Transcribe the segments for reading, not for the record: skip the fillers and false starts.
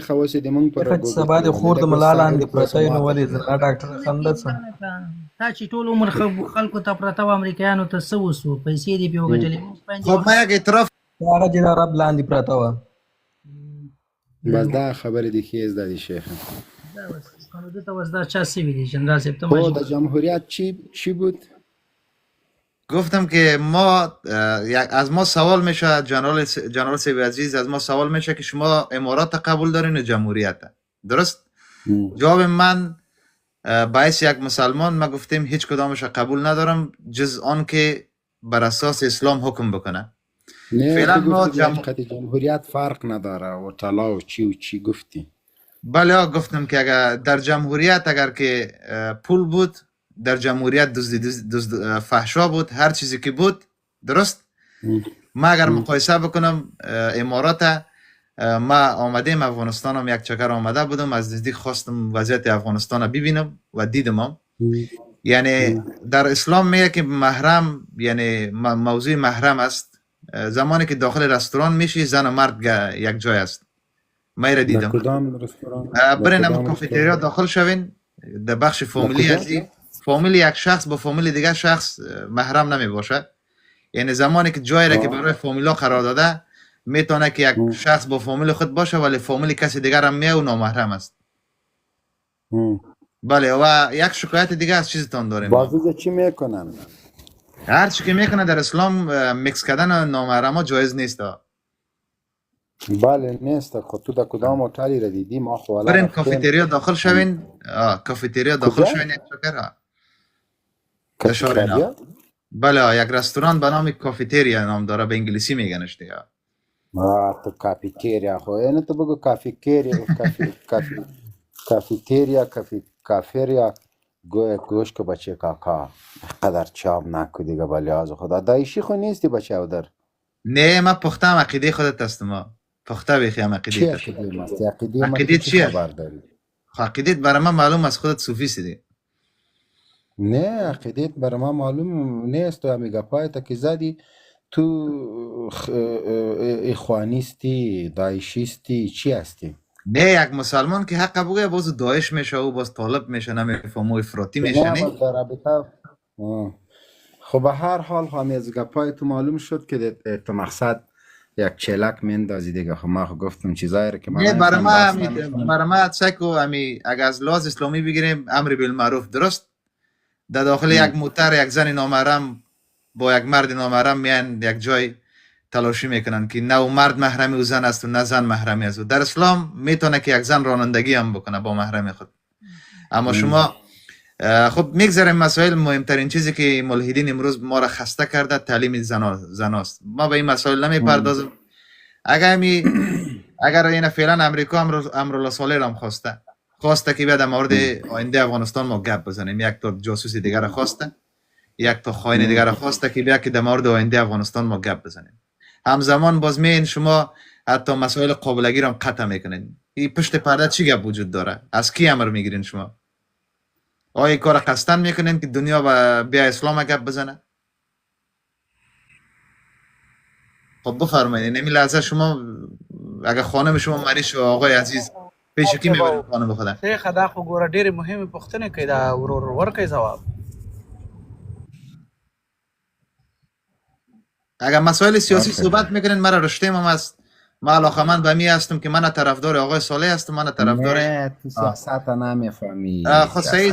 خواص د مونږ پر ښه چې ګوګل سبا کې د خور د ولې ملا ساګه لاندې د پرته وي نو کوسمات ولې زړه ډاکټر خنده څه تا چې ټول عمر خلکو ته پرته و امریکایانو ته څه وسو پیسې دې پې وګټلې موږ باندې خب ما یک اعتراف هغه چې د رب لاندې پرته وه بس دا خبرې دي ښې زده دي شیخه دا بس نو دلته اوس دا چا سوي دي جنرال صاحب ته خب ماجی د جمهوریت چی بود؟ گفتم که ما از ما سوال میشه جنرال سیب عزیز از ما سوال میشه که شما امارات قبول دارین یا جمهوریت درست؟ جواب من باعث یک مسلمان ما گفتیم هیچ کدامش قبول ندارم جز آن که بر اساس اسلام حکم بکنه. نه فعلا تو ما گفتی جمهوریت فرق نداره و طلا و چی گفتی؟ بله گفتم که اگر در جمهوریت اگر که پول بود در جمهوریت دزد فحشا بود هر چیزی که بود درست ما اگر مقایسه بکنم امارات ما آمدیم افغانستان هم یک چکر آمده بودم از نزدیک خواستم وضعیت افغانستان ببینم و دیدم هم. یعنی در اسلام میگه که محرم یعنی موضوع محرم است زمانی که داخل رستوران میشی زن و مرد یک جای است ما را دیدم کدام رستوران برین هم کافتریا داخل شوین در بخش فامیلی هستی فامیلی یک شخص با فامیلی دیگر شخص محرم نمی باشه یعنی زمانی که جایی را که برای فامیلا قرار داده میتونه که یک شخص با فامیل خود باشه ولی فامیل کسی دیگر هم میه و نامحرم است بله و یک شکایت دیگه از چیزتان داریم بازی چی میکنن؟ هر چی که میکنه در اسلام میکس کردن نامحرم ها جایز نیست بله نیست خود تو در کدام هتلی را دیدی ما خوالا برین کافتریا داخل شوین کافتریا داخل شوین یک شکر کافتریا؟ بله یک رستوران به نام کافتریا نام داره به انگلیسی میگنش دیگه تو کافتریا خو اینه تو بگو کافتریا کافتریا گوش که بچه کاکا قدر چاب نکو دیگه بلی از خدا دایشی خو نیستی بچه او در نه ما پخته هم عقیده خودت است ما پخته بخیم عقیده چی عقیده ماستی؟ عقیده چی خبر داری؟ عقیده برای من معلوم از خودت صوفی سیدی نه عقیده برای من معلوم نیست تو همی گپای تا که زدی تو اخوانیستی دایشیستی چی هستی؟ نه یک مسلمان که حق بگه باز داعش میشه و باز طالب میشه نمیفهم و افراطی میشه نه خب به هر حال همه از گپای تو معلوم شد که تو مقصد یک چلک میندازی دیگه خب ما گفتم چیزایی رو که نه برای ما سکو اگه از لحاظ اسلامی بگیریم امر بالمعروف درست در داخل یک موتر یک زن نامحرم با یک مرد نامحرم میان یک جای تلاشی میکنن که نه مرد محرمی و زن است و نه زن محرمی است و در اسلام میتونه که یک زن رانندگی هم بکنه با محرم خود اما شما خب میگذاریم مسائل مهمترین چیزی که ملحدین امروز ما را خسته کرده تعلیم زناست ما به این مسائل نمیپردازم اگر این فعلا امریکا امرالله صالح هم خواسته که بیاد در مورد آینده افغانستان ما گپ بزنیم یک تا جاسوس دیگر را خواسته یک تا خائن دیگر را خواسته که بیاد که در مورد آینده افغانستان ما گپ بزنیم همزمان باز میین شما حتی مسائل قابلگی را هم قطع میکنین این پشت پرده چی گپ وجود داره از کی امر میگیرین شما آیا کار قصدن میکنین که دنیا بیا اسلام گپ بزنه خب بفرمایید نمی لحظه شما اگر خانم شما مریض شو آقای عزیز پیش کی میبرین خانم خدا شیخ دا خو ګوره ډېرې مهمې پوښتنې کوي دا ورور ورکوي ځواب اگر مسائل سیاسی صحبت میکنین مرا رشتیم هم است ما علاقمند به می هستم که من طرفدار آقای صالح هستم من طرفدار نه تو سیاست نمیفهمی خاصه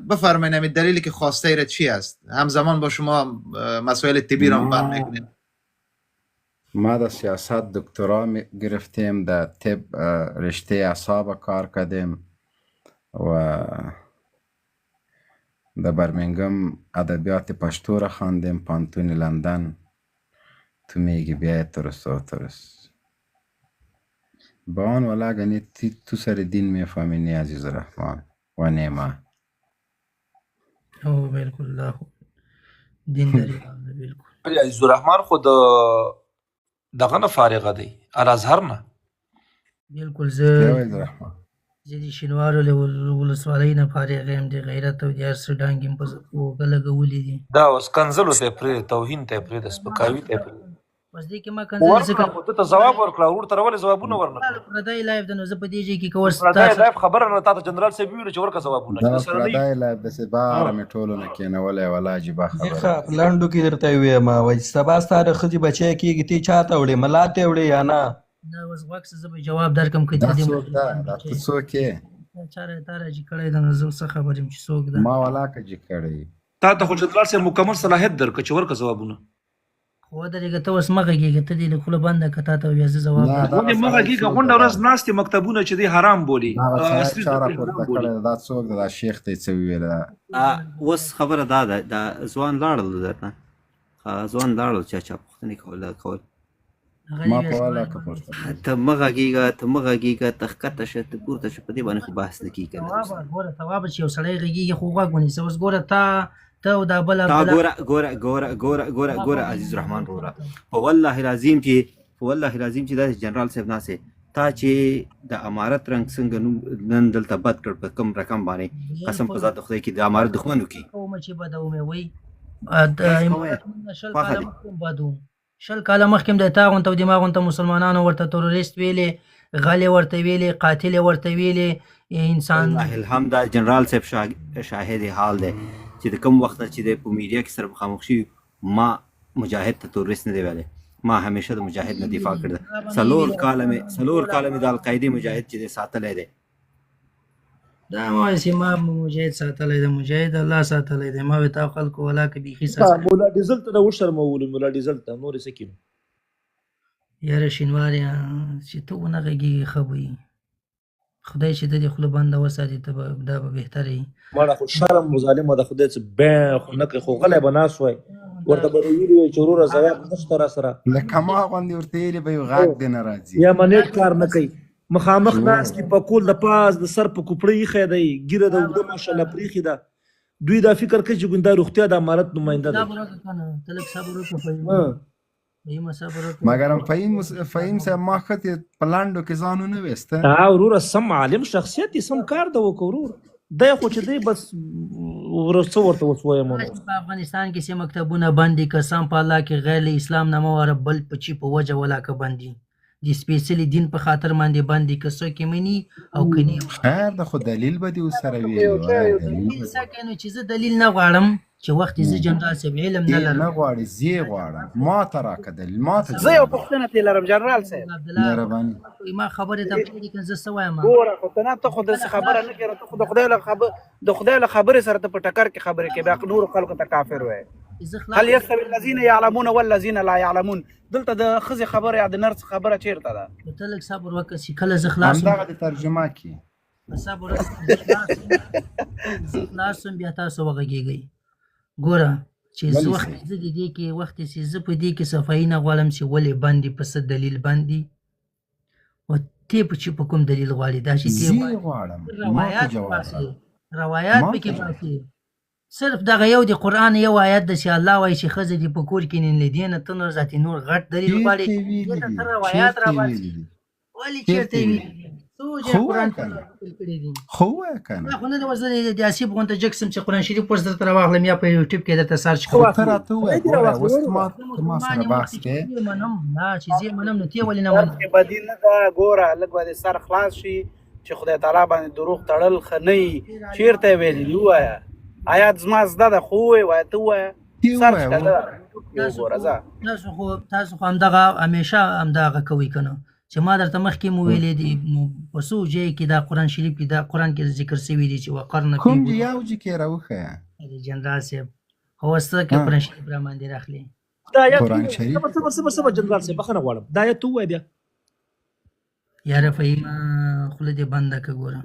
بفرمایید همین دلیلی که خواسته ایره چی است همزمان با شما مسائل طبی را بحث میکنین ما در سیاست دکترا گرفتیم در طب رشته اعصاب کار کردیم و در برمنگام ادبیات پشتو را خواندیم پانتون لندن تو میگی بیای ترس با آن ولی اگر تو سر دین میفهمی نی عزیز رحمان و نیمه او بالکل دا دین داری بالکل عزیز الرحمن خود دغه نه فارغه دی الازهر نه بالکل زه د شینوارو له ولسوالۍ نه فارغ یم د غیرت او د هر څه ډانګ یم په اوږه لګولي دي دا اوس کنځلو ته پرېږده توهین ته یې پرېږده سپکاوي ته یې پرېږده بس دې کې ما کنځلې ورکړه ځکه خو ته ته ځواب ورکړه ورور ته ولې ځوابونه ورنکړه پردی لایف د نو زه په دې ځای کې کوس پردی لایف خبره نه تا ته جنرال صاحب ویلو چې ورکړه ځوابونه دا چې سره نه وي. پردی لایف داسې باره مې ټولو نه کېنولی ولا عجیبه خبره ښه لنډو کې درته ووایم وایي سبا ستا د ښځې بچی کېږي ته یې چا ته وړې ملا ته یې وړې یا نه دا اوس غوږ څه زه به جواب درکړم که دا د دې څوک ده دا ته څوک یې چا تا راجي کړی ده نو زه څه خبر یم چې څوک ده ما ولا کجې کړی تا ته خو جنرال صاحب مکمل صلاحیت درکړه چې ورکړه ځوابونه. خو ودرېږه ته اوس مه غږېږه ته دې له خوله بنده که تا ته ویا زه ځواب نه، درکړم. ولې مه غږېږه غونډه ورځ ناستې مکتبونه چې دی حرام بولي هغه عصري چا زده کړې راپورته حرام بولي. کړی ده دا څوک ده دا شیخ ته یې څه وویله اوس خبره دا ده دا ځوان لاړل درنه ځوان لاړل چا پوښتنې کول هغه ما دې په بیا والا سوال که پوښتنه ته مه غږېږه ته ښکته شه ته پورته شه په دې باندې خو بحث نه کېږي کنه. توابه ګوره توابه چې یو سړی غږېږي خو غوږ ونیسه اوس ګوره ته او دا بل تا عبدالله ګوره عزیز رحمان وروره په والله العظیم چې دا جنرال صاحب ناسې تا چې د امارت رنګ څنګه نوم نن دلته بد کړ په کوم رقم باندې قسم په ذات خدای کې د امارت دښمن وکړي. کومه چې بده ومې وایي شل کاله مخکې بد وو شل کاله مخکې د تا غونته او دماغ غونته مسلمانانو ورته تروریست ویلې غلې ورته ویلې قاتلې ورته ویلې انسان الله الحمد دا جنرال صاحب شاهد حال دی چې د کوم وخت چې د په میډیا کې سره مخامخ شي ما مجاهد ته تورست نه دی ویلی ما همیشه د مجاهد نه دفاع کړې ده. څلور کاله مې د القاعدې مجاهد چې دی ساتلی دی. دا ما وایي چې ما مجاهد ساتلی دی مجاهد الله ساتلی دی ما وایي تا خلکو ولا که بیخي ساتلی مولا ډیزل ته وشرمولو مولا ډیزل ته نور څه کینو یاره شینواریا چې ته ونه غږېږې ښه به وي خدای چې د دې خوله بنده وساتي ته به دا به بهتره وي. ماړه خو شرم مظالمه د خدای څه بیا خو نه کوي خو غلی به ناست وای ورته به ویلي وای چې وروره ځواب نشته را سره لکه ما غوندې ورته ویلي به یو غږ دې نه راځي یا منیټ کار نه کوي مخامخ ناست دي په کول د پاس د سر په کوپړه ایښی دی ږیره د اوږده ماشاءالله پرېښې ده دوی دا فکر کوي چې ګوند دا روغتیا د امارت نماینده صبر دی. وکړه که نه ته لږ صبر وکړه فهیمه صبر وکړه مګر فهیم صاحب ما ښه په لنډو کې ځان ونه ویسته وروره سم عالم شخصیت یې سم کار ده وکړه ورور دی خو چې دی بس څه ورته اوس وایم په افغانستان کې چې مکتبونه بند دي قسم په الله کې غیر له اسلام نه مه واره بل په چی په وجه ولاکه بند دي د سپېڅلي دین په خاطر باندې بند دي که څوک یې مني او که نه خیر ده خو دلیل به دې ورسره ویلي وای دلیل څه کوي نو چې زه دلیل نه غواړم چې وخت یې زه جنرال صاحب علم نه لرم نه غواړي زه یې غواړم ما ته راکړه دلیل ما ته زه یو پوښتنه ترې لرم جنرال صاحب مهرباني ما خبرې ته پوهېږي که زه څه وایم ګوره خو ته نه ته خو داسې خبره نه کوې ته خو د خدای له خبرې سره ته په ټکر کې خبرې کوې بیا نورو خلکو ته کافر وایې هل يستوي الذين يعلمون والذين لا يعلمون دلته د ښځې خبره یا د نرس خبره چیرته ده ته لږ صبر وکړه چې کله زه خلاص همدغه د ترجمه کې صبر وکړه زه خلاص شم بیا تاسو وغږېږئ ګوره چې زه وخت زه د دې کې وخت چې زه په دې کې صفایي نه غواړم چې ولې بند دي په څه دلیل بند دي او تی په چې په کوم دلیل غواړي دا چې زه غواړم روایات باسي روایات پکې باسي صرف دغه یو د قرآن یو آیت د چې الله وایي چې ښځې دې په کور کې نه لدینه ته نور ذاتي نور غټ دلیل غواړي ته روایات راباسي ولې چېرته یې ویلي دي څو ځایه قرآن کې نقل کړي دي خو ووایه که نه خو نه اوس زه د آسیب غونته جګ سم چې قرآن شریف اوس درته راواخلم یا په یوټیوب کې درته سرچ کوم ته راته ووایه ګوره اوس ته ما سره بحث کوې منم نه چې زه منم نو ته ولې نه منم بدي نه ده ګوره لږ به دې سر خلاص شي چې خدای تعالی باندې دروغ تړل ښه نه وي چېرته یې ویلي دي ووایه آیات زما زده ده خو ووایه ته ووایه سرچ کړه تاسو خو همدغه همیشه همدغه کوئ که نه چې ما درته مخکې مو ویلې دي په څو ځای کې دا قرآن شریف کې دا قرآن کې ذکر شوي دي چې وقرن فی کوم یو ځای کې راوښیه جنرال صاحب خو اوس ته کې قرآن شریف را باندې راخلې دا آیت قرآن شریف صبر جنرال صاحب بخښنه غواړم دا آیت ته ووایه بیا یاره فهیمه خوله دې بنده که ګوره